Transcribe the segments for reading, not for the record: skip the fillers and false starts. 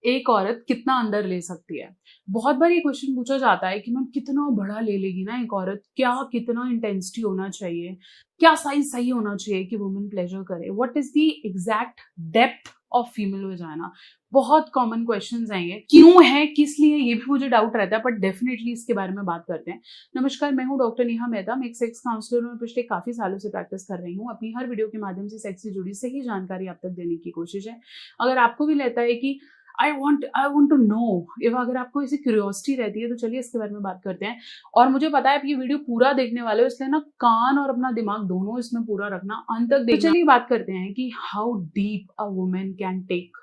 एक औरत कितना अंदर ले सकती है। बहुत बार ये क्वेश्चन पूछा जाता है कि मैम कितना बड़ा ले लेगी ना एक औरत, क्या कितना इंटेंसिटी होना चाहिए, क्या साइज सही होना चाहिए कि वुमेन प्लेजर करे, what is the exact depth of female vagina. बहुत कॉमन क्वेश्चंस हैं ये, क्यों है किस लिए, ये भी मुझे डाउट रहता है, बट डेफिनेटली इसके बारे में बात करते हैं। नमस्कार, मैं हूं डॉक्टर नेहा मेहता। मैं एक सेक्स काउंसलर हूं, पिछले काफी सालों से प्रैक्टिस कर रही हूँ। अपनी हर वीडियो के माध्यम से सेक्स से जुड़ी सही जानकारी आप तक देने की कोशिश है। अगर आपको भी लगता है कि आई वॉन्ट टू नो, अगर आपको ऐसी क्यूरियोसिटी रहती है तो चलिए इसके बारे में बात करते हैं। और मुझे पता है आप ये वीडियो पूरा देखने वाले हो, इसलिए ना कान और अपना दिमाग दोनों इसमें पूरा रखना, अंत तक देखना। तो चलिए बात करते हैं कि how deep a women can take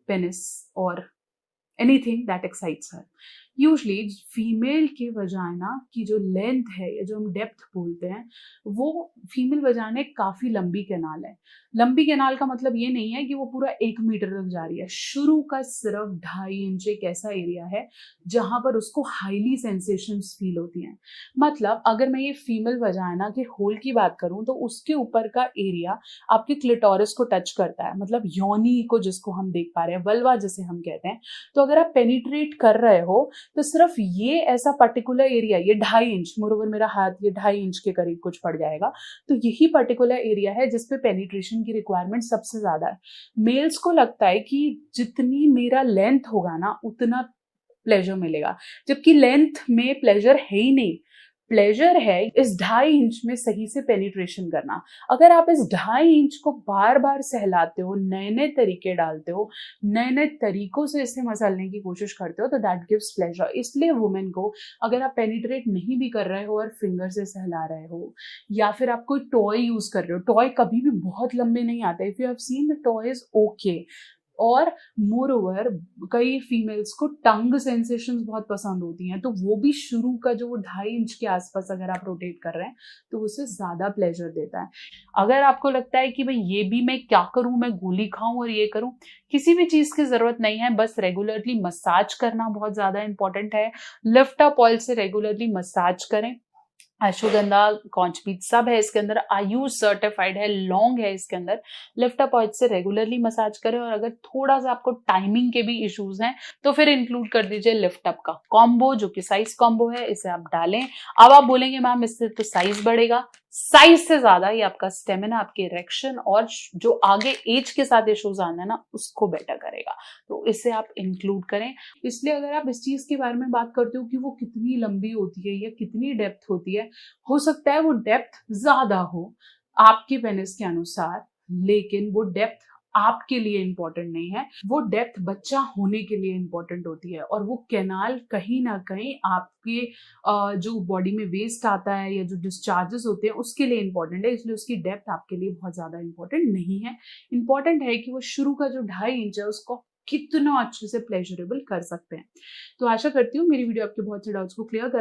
penis or anything that excites her. Usually female के वजाइना की जो लेंथ है या जो हम डेप्थ बोलते हैं, वो फीमेल वजाइना काफी लंबी कैनाल है। लंबी कैनाल का मतलब ये नहीं है कि वो पूरा 1 मीटर तक जा रही है। शुरू का सिर्फ 2.5 इंच एक ऐसा एरिया है जहां पर उसको हाईली सेंसेशंस फील होती हैं। मतलब अगर मैं ये फीमेल वजाइना के होल की बात करूं तो उसके ऊपर का एरिया आपके क्लिटोरिस को टच करता है, मतलब योनी को जिसको हम देख पा रहे हैं, वल्वा जिसे हम कहते हैं। तो अगर आप पेनिट्रेट कर रहे हो तो सिर्फ ये ऐसा पर्टिकुलर एरिया, ये 2.5 इंच, मोरोवर मेरा हाथ ये 2.5 इंच के करीब कुछ पड़ जाएगा, तो यही पर्टिकुलर एरिया है जिसपे पेनिट्रेशन की रिक्वायरमेंट सबसे ज्यादा है। मेल्स को लगता है कि जितनी मेरा लेंथ होगा ना उतना प्लेजर मिलेगा, जबकि लेंथ में प्लेजर है ही नहीं। प्लेजर है इस 2.5 इंच में सही से पेनिट्रेशन करना। अगर आप इस 2.5 इंच को बार बार सहलाते हो, नए नए तरीके डालते हो, नए नए तरीकों से इसे मसलने की कोशिश करते हो, तो दैट गिव्स प्लेजर। इसलिए वुमेन को अगर आप पेनिट्रेट नहीं भी कर रहे हो और फिंगर से सहला रहे हो, या फिर आप कोई टॉय यूज कर रहे हो, टॉय कभी भी बहुत लंबे नहीं आते। If you have seen the toy is okay. और मोर ओवर कई फीमेल्स को टंग सेंसेशंस बहुत पसंद होती हैं, तो वो भी शुरू का जो वो 2.5 इंच के आसपास अगर आप रोटेट कर रहे हैं तो उससे ज्यादा प्लेजर देता है। अगर आपको लगता है कि भाई ये भी मैं क्या करूं, मैं गोली खाऊं और ये करूं, किसी भी चीज की जरूरत नहीं है। बस रेगुलरली मसाज करना बहुत ज्यादा इंपॉर्टेंट है। लिफ्ट अप ऑयल से रेगुलरली मसाज करें। अश्वगंधा, कॉन्चपीट सब है इसके अंदर, आयुष सर्टिफाइड है, लौंग है इसके अंदर। लिफ्ट अप ऑयल से रेगुलरली मसाज करें। और अगर थोड़ा सा आपको टाइमिंग के भी इश्यूज हैं तो फिर इंक्लूड कर दीजिए लिफ्ट अप का कॉम्बो, जो कि साइज कॉम्बो है, इसे आप डालें। अब आप बोलेंगे मैम इससे तो साइज बढ़ेगा, साइज से ज्यादा ही आपका स्टेमिना, आपके इरेक्शन और जो आगे एज के साथ इश्यूज आना है ना उसको बेटर करेगा, तो इसे आप इंक्लूड करें। इसलिए अगर आप इस चीज के बारे में बात करते हो कि वो कितनी लंबी होती है या कितनी डेप्थ होती है, हो सकता है वो डेप्थ ज्यादा हो आपके पेनिस के अनुसार, लेकिन वो डेप्थ आपके लिए इंपॉर्टेंट नहीं है। वो डेप्थ बच्चा होने के लिए इंपॉर्टेंट होती है, और वो कैनाल कहीं ना कहीं आपके जो बॉडी में वेस्ट आता है या जो डिस्चार्जेस होते हैं उसके लिए इंपॉर्टेंट है। इसलिए उसकी डेप्थ आपके लिए बहुत ज्यादा इंपॉर्टेंट नहीं है। इंपॉर्टेंट है कि वो शुरू का जो 2.5 इंच है उसको कितना अच्छे से प्लेजरेबल कर सकते हैं। तो आशा करती हूँ मेरी वीडियो आपके बहुत से डाउट्स को क्लियर कर